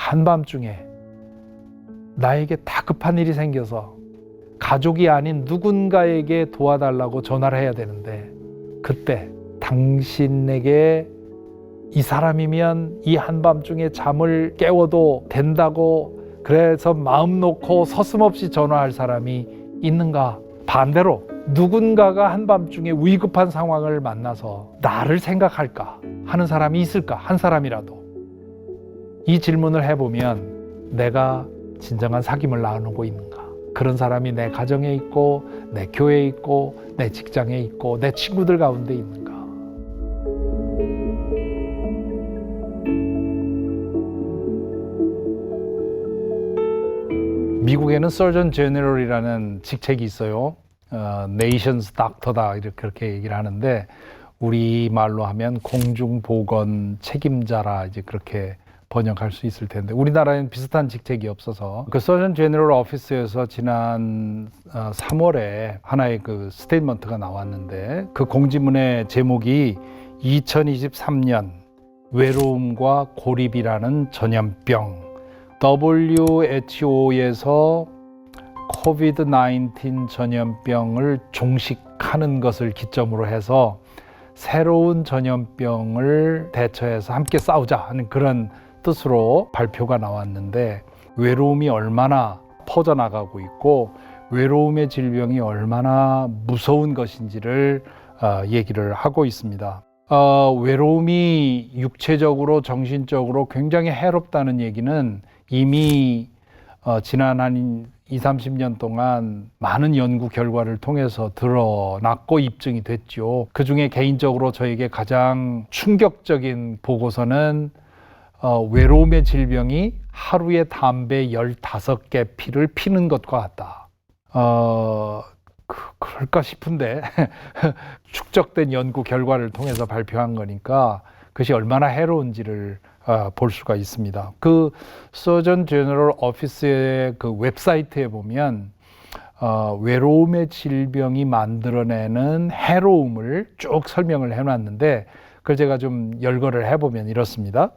한밤중에 나에게 다급한 일이 생겨서 가족이 아닌 누군가에게 도와달라고 전화를 해야 되는데, 그때 당신에게 이 사람이면 이 한밤중에 잠을 깨워도 된다고 그래서 마음 놓고 서슴없이 전화할 사람이 있는가? 반대로 누군가가 한밤중에 위급한 상황을 만나서 나를 생각할까 하는 사람이 있을까? 한 사람이라도. 이 질문을 해보면 내가 진정한 사귐을 나누고 있는가? 그런 사람이 내 가정에 있고, 내 교회에 있고, 내 직장에 있고, 내 친구들 가운데 있는가? 미국에는 서전 제너럴이라는 직책이 있어요. 네이션스 닥터다 이렇게 그렇게 얘기를 하는데, 우리말로 하면 공중보건 책임자라 이제 그렇게 번역할 수 있을 텐데, 우리나라에는 비슷한 직책이 없어서 그 서전 제너럴 오피스에서 지난 3월에 하나의 그 스테이트먼트가 나왔는데, 그 공지문의 제목이 2023년 외로움과 고립이라는 전염병, WHO에서 코비드-19 전염병을 종식하는 것을 기점으로 해서 새로운 전염병을 대처해서 함께 싸우자 하는 그런 뜻으로 발표가 나왔는데, 외로움이 얼마나 퍼져나가고 있고 외로움의 질병이 얼마나 무서운 것인지를 얘기를 하고 있습니다. 외로움이 육체적으로 정신적으로 굉장히 해롭다는 얘기는 이미 지난 한 20-30년 동안 많은 연구 결과를 통해서 드러났고 입증이 됐죠. 그중에 개인적으로 저에게 가장 충격적인 보고서는 외로움의 질병이 하루에 담배 15개 피를 피는 것과 같다. 그럴까 싶은데 축적된 연구 결과를 통해서 발표한 거니까 그것이 얼마나 해로운지를 볼 수가 있습니다. 그 서전 제너럴 오피스의 그 웹사이트에 보면 외로움의 질병이 만들어내는 해로움을 쭉 설명을 해놨는데, 그걸 제가 좀 열거를 해보면 이렇습니다.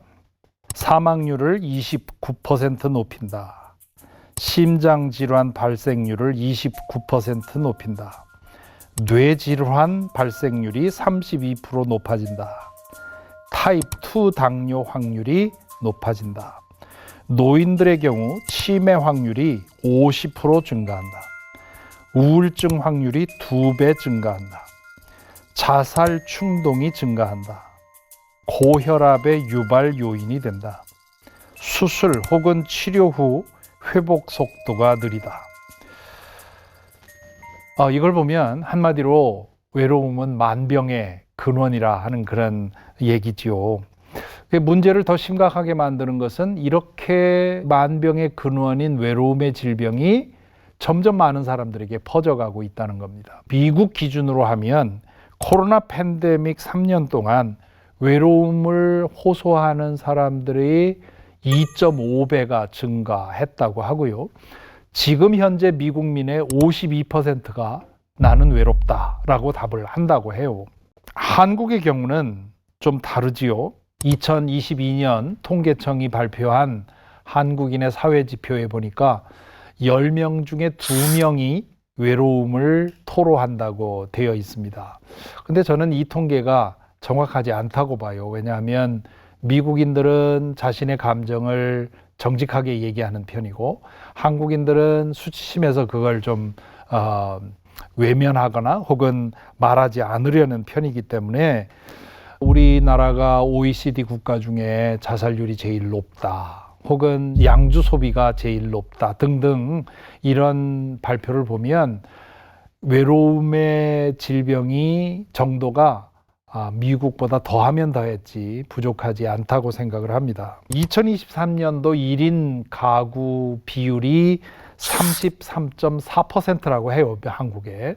사망률을 29% 높인다. 심장질환 발생률을 29% 높인다. 뇌질환 발생률이 32% 높아진다. 타입 2 당뇨 확률이 높아진다. 노인들의 경우 치매 확률이 50% 증가한다. 우울증 확률이 2배 증가한다. 자살 충동이 증가한다. 고혈압의 유발 요인이 된다. 수술 혹은 치료 후 회복 속도가 느리다. 이걸 보면 한마디로 외로움은 만병의 근원이라 하는 그런 얘기지요. 문제를 더 심각하게 만드는 것은 이렇게 만병의 근원인 외로움의 질병이 점점 많은 사람들에게 퍼져가고 있다는 겁니다. 미국 기준으로 하면 코로나 팬데믹 3년 동안 외로움을 호소하는 사람들이 2.5배가 증가했다고 하고요. 지금 현재 미국민의 52%가 나는 외롭다라고 답을 한다고 해요. 한국의 경우는 좀 다르지요. 2022년 통계청이 발표한 한국인의 사회지표에 보니까 10명 중에 2명이 외로움을 토로한다고 되어 있습니다. 근데 저는 이 통계가 정확하지 않다고 봐요. 왜냐하면 미국인들은 자신의 감정을 정직하게 얘기하는 편이고, 한국인들은 수치심에서 그걸 좀 외면하거나 혹은 말하지 않으려는 편이기 때문에 우리나라가 OECD 국가 중에 자살률이 제일 높다, 혹은 양주 소비가 제일 높다 등등 이런 발표를 보면 외로움의 질병이 정도가 미국보다 더하면 더했지 부족하지 않다고 생각을 합니다. 2023년도 1인 가구 비율이 33.4%라고 해요, 한국에.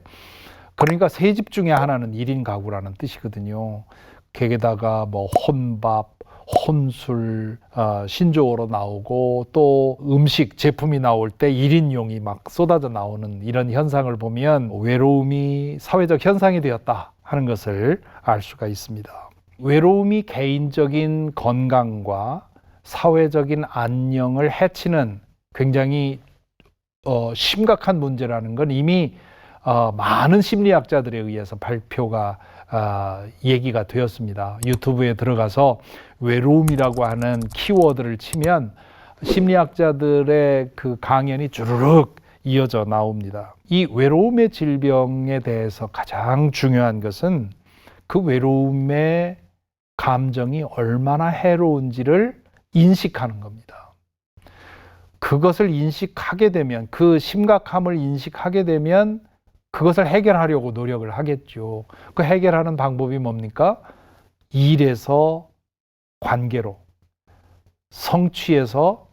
그러니까 세 집 중에 하나는 1인 가구라는 뜻이거든요. 거기다가 뭐 혼밥, 혼술, 신조어로 나오고, 또 음식, 제품이 나올 때 1인용이 막 쏟아져 나오는 이런 현상을 보면 외로움이 사회적 현상이 되었다 하는 것을 알 수가 있습니다. 외로움이 개인적인 건강과 사회적인 안녕을 해치는 굉장히 심각한 문제라는 건 이미 많은 심리학자들에 의해서 발표가 얘기가 되었습니다. 유튜브에 들어가서 외로움이라고 하는 키워드를 치면 심리학자들의 그 강연이 주르륵 이어져 나옵니다. 이 외로움의 질병에 대해서 가장 중요한 것은 그 외로움의 감정이 얼마나 해로운지를 인식하는 겁니다. 그것을 인식하게 되면, 그 심각함을 인식하게 되면 그것을 해결하려고 노력을 하겠죠. 그 해결하는 방법이 뭡니까? 일에서 관계로, 성취에서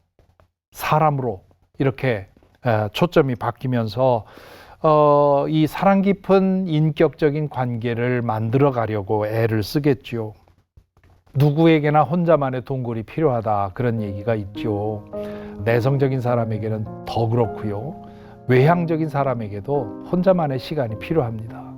사람으로 이렇게 초점이 바뀌면서 이 사랑 깊은 인격적인 관계를 만들어 가려고 애를 쓰겠죠. 누구에게나 혼자만의 동굴이 필요하다, 그런 얘기가 있죠. 내성적인 사람에게는 더 그렇고요. 외향적인 사람에게도 혼자만의 시간이 필요합니다.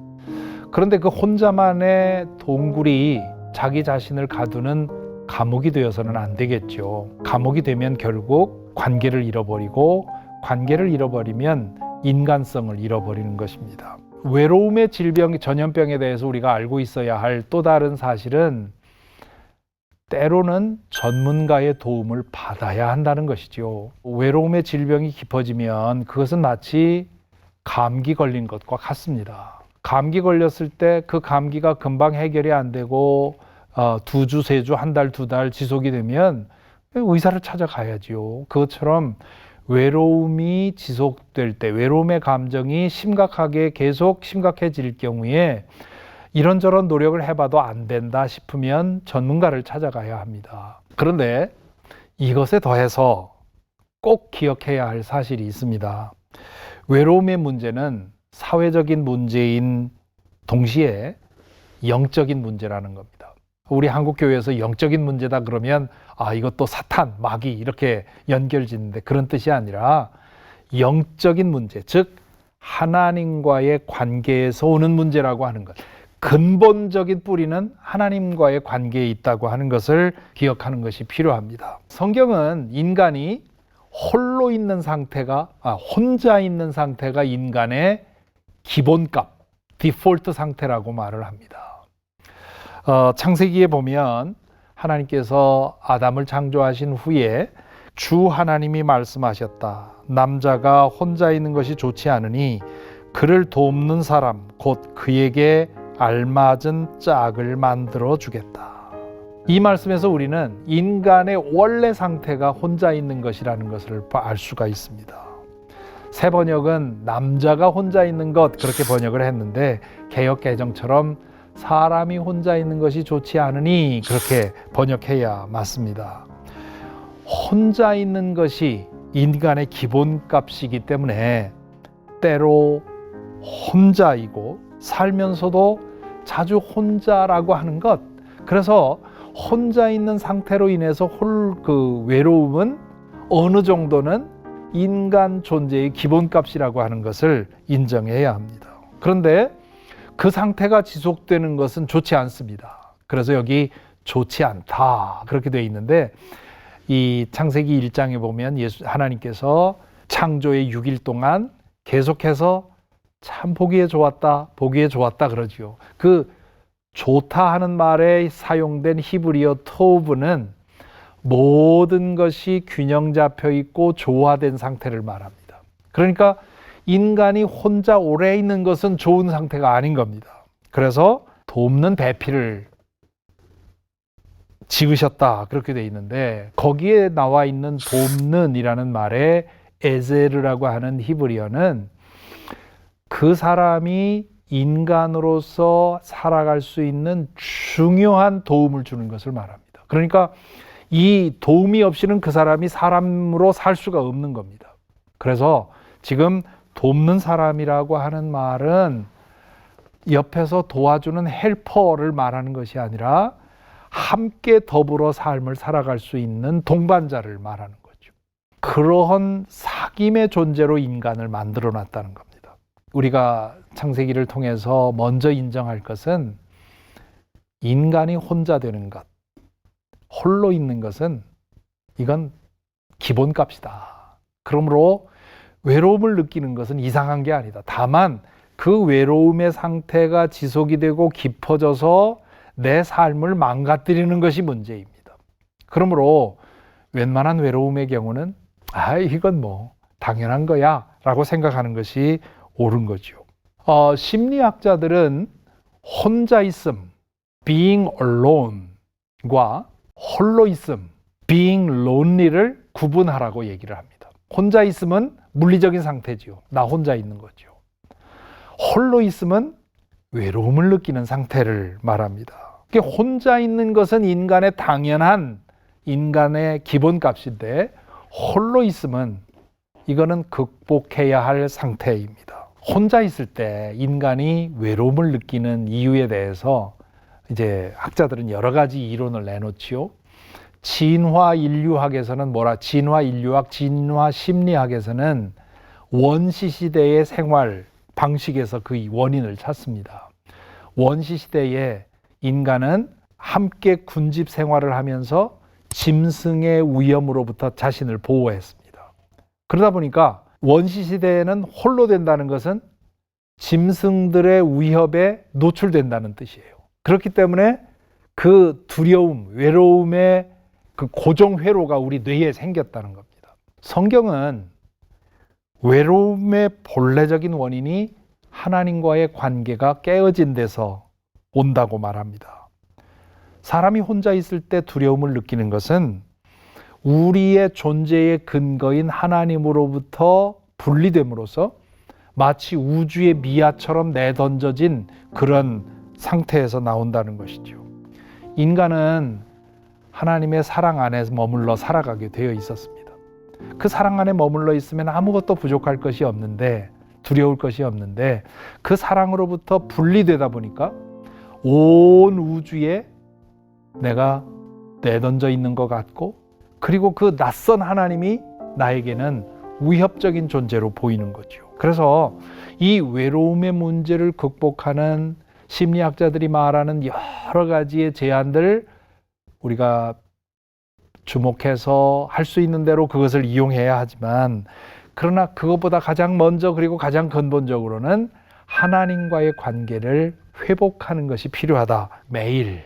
그런데 그 혼자만의 동굴이 자기 자신을 가두는 감옥이 되어서는 안 되겠죠. 감옥이 되면 결국 관계를 잃어버리고, 관계를 잃어버리면 인간성을 잃어버리는 것입니다. 외로움의 질병, 전염병에 대해서 우리가 알고 있어야 할 또 다른 사실은 때로는 전문가의 도움을 받아야 한다는 것이죠. 외로움의 질병이 깊어지면 그것은 마치 감기 걸린 것과 같습니다. 감기 걸렸을 때 그 감기가 금방 해결이 안 되고 2주, 3주, 1달, 2달 지속이 되면 의사를 찾아가야지요. 그것처럼 외로움이 지속될 때, 외로움의 감정이 심각하게 계속 심각해질 경우에 이런저런 노력을 해봐도 안 된다 싶으면 전문가를 찾아가야 합니다. 그런데 이것에 더해서 꼭 기억해야 할 사실이 있습니다. 외로움의 문제는 사회적인 문제인 동시에 영적인 문제라는 겁니다. 우리 한국교회에서 영적인 문제다 그러면 이것도 사탄, 마귀 이렇게 연결짓는데 그런 뜻이 아니라 영적인 문제, 즉 하나님과의 관계에서 오는 문제라고 하는 것. 근본적인 뿌리는 하나님과의 관계에 있다고 하는 것을 기억하는 것이 필요합니다. 성경은 인간이 홀로 있는 상태가, 혼자 있는 상태가 인간의 기본값, 디폴트 상태라고 말을 합니다. 창세기에 보면 하나님께서 아담을 창조하신 후에 주 하나님이 말씀하셨다. 남자가 혼자 있는 것이 좋지 않으니 그를 돕는 사람, 곧 그에게 알맞은 짝을 만들어 주겠다. 이 말씀에서 우리는 인간의 원래 상태가 혼자 있는 것이라는 것을 알 수가 있습니다. 새 번역은 남자가 혼자 있는 것 그렇게 번역을 했는데 개역 개정처럼 사람이 혼자 있는 것이 좋지 않으니 그렇게 번역해야 맞습니다. 혼자 있는 것이 인간의 기본값이기 때문에 때로 혼자이고 살면서도 자주 혼자라고 하는 것, 그래서 혼자 있는 상태로 인해서 그 외로움은 어느 정도는 인간 존재의 기본값이라고 하는 것을 인정해야 합니다. 그런데 그 상태가 지속되는 것은 좋지 않습니다. 그래서 여기 좋지 않다 그렇게 되어 있는데, 이 창세기 1장에 보면 하나님께서 창조의 6일 동안 계속해서 참 보기에 좋았다, 보기에 좋았다 그러지요. 그 좋다 하는 말에 사용된 히브리어 토브는 모든 것이 균형 잡혀 있고 조화된 상태를 말합니다. 그러니까 인간이 혼자 오래 있는 것은 좋은 상태가 아닌 겁니다. 그래서 돕는 배필을 지으셨다 그렇게 돼 있는데, 거기에 나와 있는 돕는이라는 말에 에제르라고 하는 히브리어는 그 사람이 인간으로서 살아갈 수 있는 중요한 도움을 주는 것을 말합니다. 그러니까 이 도움이 없이는 그 사람이 사람으로 살 수가 없는 겁니다. 그래서 지금 돕는 사람이라고 하는 말은 옆에서 도와주는 헬퍼를 말하는 것이 아니라 함께 더불어 삶을 살아갈 수 있는 동반자를 말하는 거죠. 그러한 사귐의 존재로 인간을 만들어 놨다는 겁니다. 우리가 창세기를 통해서 먼저 인정할 것은 인간이 혼자 되는 것, 홀로 있는 것은 이건 기본값이다. 그러므로 외로움을 느끼는 것은 이상한 게 아니다. 다만 그 외로움의 상태가 지속이 되고 깊어져서 내 삶을 망가뜨리는 것이 문제입니다. 그러므로 웬만한 외로움의 경우는 이건 뭐 당연한 거야 라고 생각하는 것이 옳은 거죠. 심리학자들은 혼자 있음, being alone과 홀로 있음, being lonely를 구분하라고 얘기를 합니다. 혼자 있음은 물리적인 상태지요. 나 혼자 있는 거죠. 홀로 있음은 외로움을 느끼는 상태를 말합니다. 혼자 있는 것은 인간의 당연한 인간의 기본값인데 홀로 있음은 이거는 극복해야 할 상태입니다. 혼자 있을 때 인간이 외로움을 느끼는 이유에 대해서 이제 학자들은 여러 가지 이론을 내놓지요. 진화 인류학에서는 진화 인류학, 진화 심리학에서는 원시 시대의 생활 방식에서 그 원인을 찾습니다. 원시 시대에 인간은 함께 군집 생활을 하면서 짐승의 위험으로부터 자신을 보호했습니다. 그러다 보니까 원시 시대에는 홀로 된다는 것은 짐승들의 위협에 노출된다는 뜻이에요. 그렇기 때문에 그 두려움, 외로움의 그 고정회로가 우리 뇌에 생겼다는 겁니다. 성경은 외로움의 본래적인 원인이 하나님과의 관계가 깨어진 데서 온다고 말합니다. 사람이 혼자 있을 때 두려움을 느끼는 것은 우리의 존재의 근거인 하나님으로부터 분리됨으로써 마치 우주의 미아처럼 내던져진 그런 상태에서 나온다는 것이죠. 인간은 하나님의 사랑 안에 머물러 살아가게 되어 있었습니다. 그 사랑 안에 머물러 있으면 아무것도 부족할 것이 없는데, 두려울 것이 없는데, 그 사랑으로부터 분리되다 보니까 온 우주에 내가 내던져 있는 것 같고, 그리고 그 낯선 하나님이 나에게는 위협적인 존재로 보이는 거죠. 그래서 이 외로움의 문제를 극복하는 심리학자들이 말하는 여러 가지의 제안들 우리가 주목해서 할 수 있는 대로 그것을 이용해야 하지만, 그러나 그것보다 가장 먼저 그리고 가장 근본적으로는 하나님과의 관계를 회복하는 것이 필요하다. 매일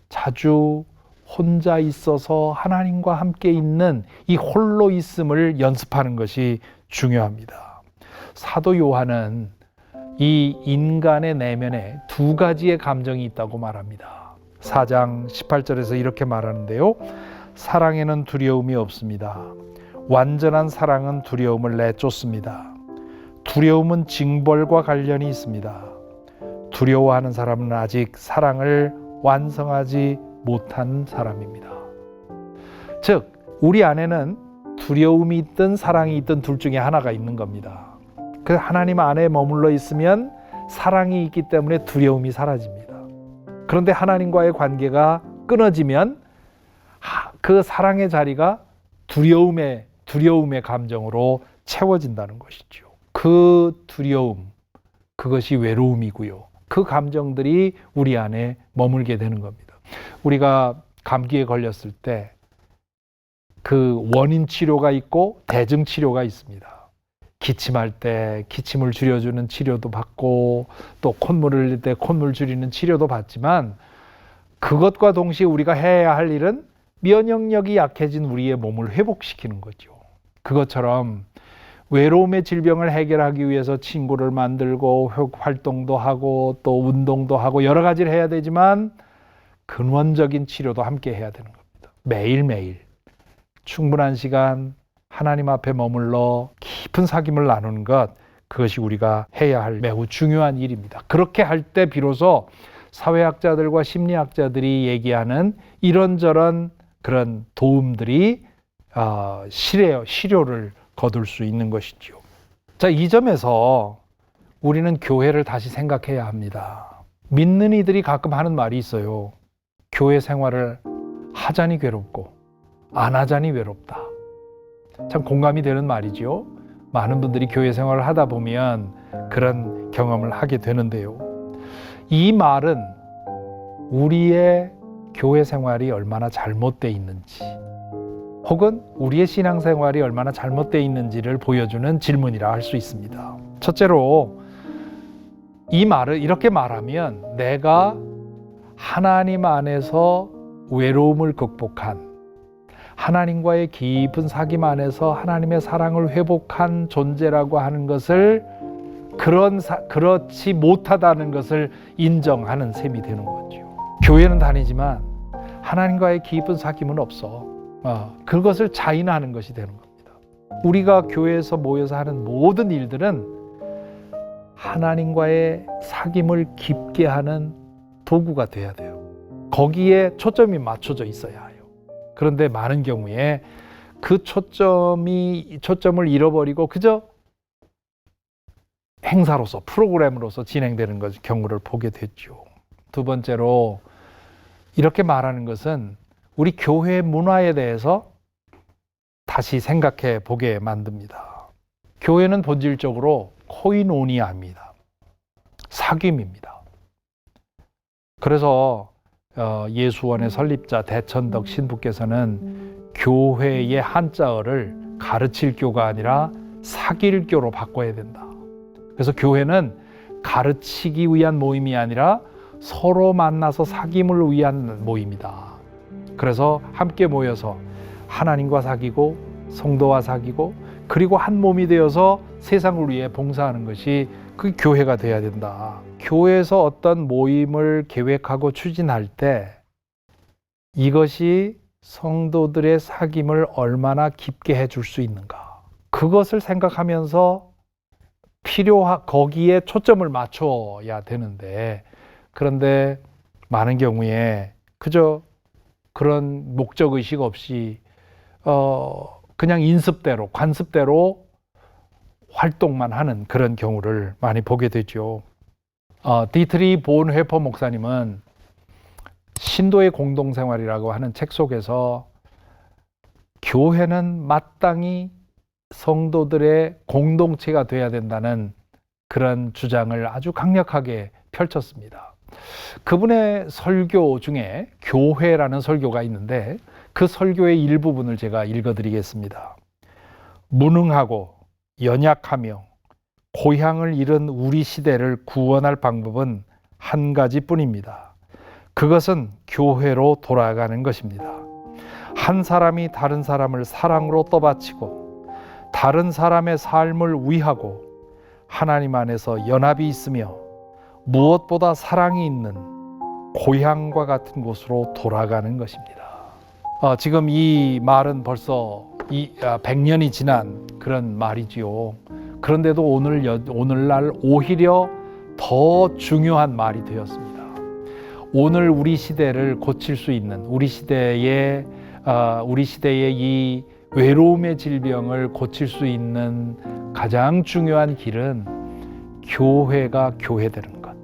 자주 혼자 있어서 하나님과 함께 있는 이 홀로 있음을 연습하는 것이 중요합니다. 사도 요한은 이 인간의 내면에 두 가지의 감정이 있다고 말합니다. 4장 18절에서 이렇게 말하는데요. 사랑에는 두려움이 없습니다. 완전한 사랑은 두려움을 내쫓습니다. 두려움은 징벌과 관련이 있습니다. 두려워하는 사람은 아직 사랑을 완성하지 못한 사람입니다. 즉, 우리 안에는 두려움이 있든 사랑이 있든 둘 중에 하나가 있는 겁니다. 그 하나님 안에 머물러 있으면 사랑이 있기 때문에 두려움이 사라집니다. 그런데 하나님과의 관계가 끊어지면 그 사랑의 자리가 두려움의 감정으로 채워진다는 것이죠. 그 두려움, 그것이 외로움이고요. 그 감정들이 우리 안에 머물게 되는 겁니다. 우리가 감기에 걸렸을 때 그 원인 치료가 있고 대증 치료가 있습니다. 기침할 때 기침을 줄여주는 치료도 받고, 또 콧물을 흘릴 때 콧물 줄이는 치료도 받지만, 그것과 동시에 우리가 해야 할 일은 면역력이 약해진 우리의 몸을 회복시키는 거죠. 그것처럼 외로움의 질병을 해결하기 위해서 친구를 만들고 활동도 하고 또 운동도 하고 여러 가지를 해야 되지만, 근원적인 치료도 함께 해야 되는 겁니다. 매일매일 충분한 시간 하나님 앞에 머물러 깊은 사귐을 나누는 것, 그것이 우리가 해야 할 매우 중요한 일입니다. 그렇게 할 때 비로소 사회학자들과 심리학자들이 얘기하는 이런저런 그런 도움들이 실효를 거둘 수 있는 것이죠. 자, 이 점에서 우리는 교회를 다시 생각해야 합니다. 믿는 이들이 가끔 하는 말이 있어요. 교회 생활을 하자니 괴롭고 안 하자니 외롭다. 참 공감이 되는 말이죠. 많은 분들이 교회 생활을 하다 보면 그런 경험을 하게 되는데요. 이 말은 우리의 교회 생활이 얼마나 잘못되어 있는지, 혹은 우리의 신앙생활이 얼마나 잘못되어 있는지를 보여주는 질문이라 할 수 있습니다. 첫째로 이 말을 이렇게 말하면 내가 하나님 안에서 외로움을 극복한, 하나님과의 깊은 사귐 안에서 하나님의 사랑을 회복한 존재라고 하는 것을 그렇지 못하다는 것을 인정하는 셈이 되는 거죠. 교회는 다니지만 하나님과의 깊은 사귐은 없어. 그것을 자인하는 것이 되는 겁니다. 우리가 교회에서 모여서 하는 모든 일들은 하나님과의 사귐을 깊게 하는 도구가 돼야 돼요. 거기에 초점이 맞춰져 있어야 해요. 그런데 많은 경우에 그 초점을 잃어버리고 그저 행사로서, 프로그램으로서 진행되는 경우를 보게 됐죠. 두 번째로 이렇게 말하는 것은 우리 교회 문화에 대해서 다시 생각해 보게 만듭니다. 교회는 본질적으로 코이노니아입니다. 사귐입니다. 그래서 예수원의 설립자 대천덕 신부께서는 교회의 한자어를 가르칠 교가 아니라 사귈 교로 바꿔야 된다. 그래서 교회는 가르치기 위한 모임이 아니라 서로 만나서 사귐을 위한 모임이다. 그래서 함께 모여서 하나님과 사귀고 성도와 사귀고 그리고 한 몸이 되어서 세상을 위해 봉사하는 것이 그 교회가 돼야 된다. 교회에서 어떤 모임을 계획하고 추진할 때 이것이 성도들의 사귐을 얼마나 깊게 해줄 수 있는가, 그것을 생각하면서 거기에 초점을 맞춰야 되는데, 그런데 많은 경우에 그저 그런 목적의식 없이 그냥 인습대로, 관습대로 활동만 하는 그런 경우를 많이 보게 되죠. 디트리 본회퍼 목사님은 신도의 공동생활이라고 하는 책 속에서 교회는 마땅히 성도들의 공동체가 되어야 된다는 그런 주장을 아주 강력하게 펼쳤습니다. 그분의 설교 중에 교회라는 설교가 있는데 그 설교의 일부분을 제가 읽어드리겠습니다. 무능하고 연약하며 고향을 잃은 우리 시대를 구원할 방법은 한 가지뿐입니다. 그것은 교회로 돌아가는 것입니다. 한 사람이 다른 사람을 사랑으로 떠받치고 다른 사람의 삶을 위하고 하나님 안에서 연합이 있으며 무엇보다 사랑이 있는 고향과 같은 곳으로 돌아가는 것입니다. 지금 이 말은 벌써 100년이 지난 그런 말이지요. 그런데도 오늘날 오히려 더 중요한 말이 되었습니다. 오늘 우리 시대를 고칠 수 있는, 우리 시대의 이 외로움의 질병을 고칠 수 있는 가장 중요한 길은 교회가 교회되는 것.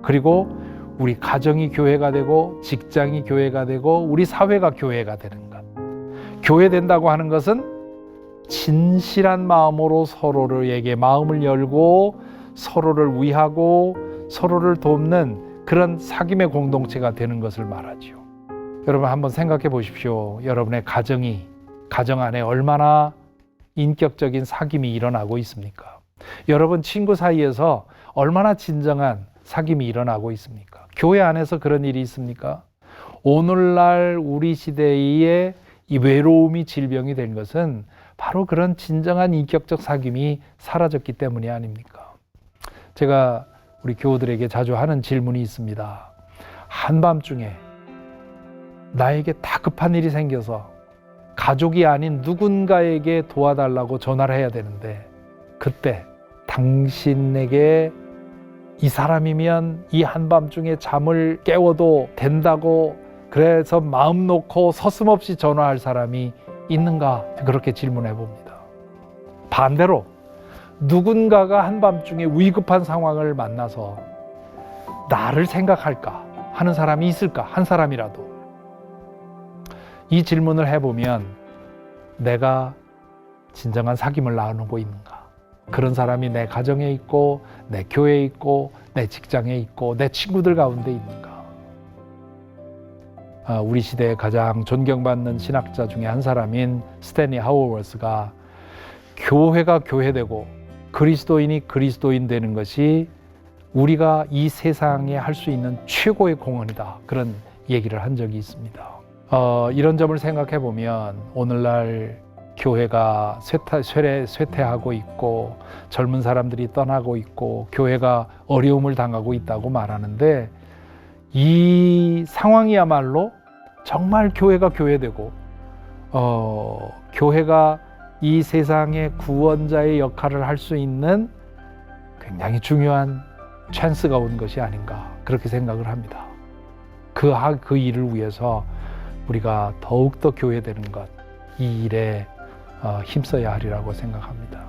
그리고 우리 가정이 교회가 되고 직장이 교회가 되고 우리 사회가 교회가 되는 것. 교회된다고 하는 것은 진실한 마음으로 서로에게 마음을 열고 서로를 위하고 서로를 돕는 그런 사귐의 공동체가 되는 것을 말하죠. 여러분 한번 생각해 보십시오. 여러분의 가정 안에 얼마나 인격적인 사귐이 일어나고 있습니까? 여러분 친구 사이에서 얼마나 진정한 사귐이 일어나고 있습니까? 교회 안에서 그런 일이 있습니까? 오늘날 우리 시대의 이 외로움이 질병이 된 것은 바로 그런 진정한 인격적 사귐이 사라졌기 때문이 아닙니까? 제가 우리 교우들에게 자주 하는 질문이 있습니다. 한밤중에 나에게 다급한 일이 생겨서 가족이 아닌 누군가에게 도와달라고 전화를 해야 되는데 그때 당신에게 이 사람이면 이 한밤중에 잠을 깨워도 된다고 그래서 마음 놓고 서슴없이 전화할 사람이 있는가? 그렇게 질문해 봅니다. 반대로 누군가가 한밤중에 위급한 상황을 만나서 나를 생각할까 하는 사람이 있을까? 한 사람이라도. 이 질문을 해보면 내가 진정한 사귐을 나누고 있는가? 그런 사람이 내 가정에 있고 내 교회에 있고 내 직장에 있고 내 친구들 가운데 있는가? 우리 시대의 가장 존경받는 신학자 중에 한 사람인 스탠리 하워워스가 교회가 교회되고 그리스도인이 그리스도인 되는 것이 우리가 이 세상에 할 수 있는 최고의 공헌이다. 그런 얘기를 한 적이 있습니다. 이런 점을 생각해 보면 오늘날 교회가 쇠퇴하고 있고 젊은 사람들이 떠나고 있고 교회가 어려움을 당하고 있다고 말하는데 이 상황이야말로 정말 교회가 교회되고 교회가 이 세상의 구원자의 역할을 할 수 있는 굉장히 중요한 찬스가 온 것이 아닌가 그렇게 생각을 합니다. 그 일을 위해서 우리가 더욱더 교회되는 것, 이 일에 힘써야 하리라고 생각합니다.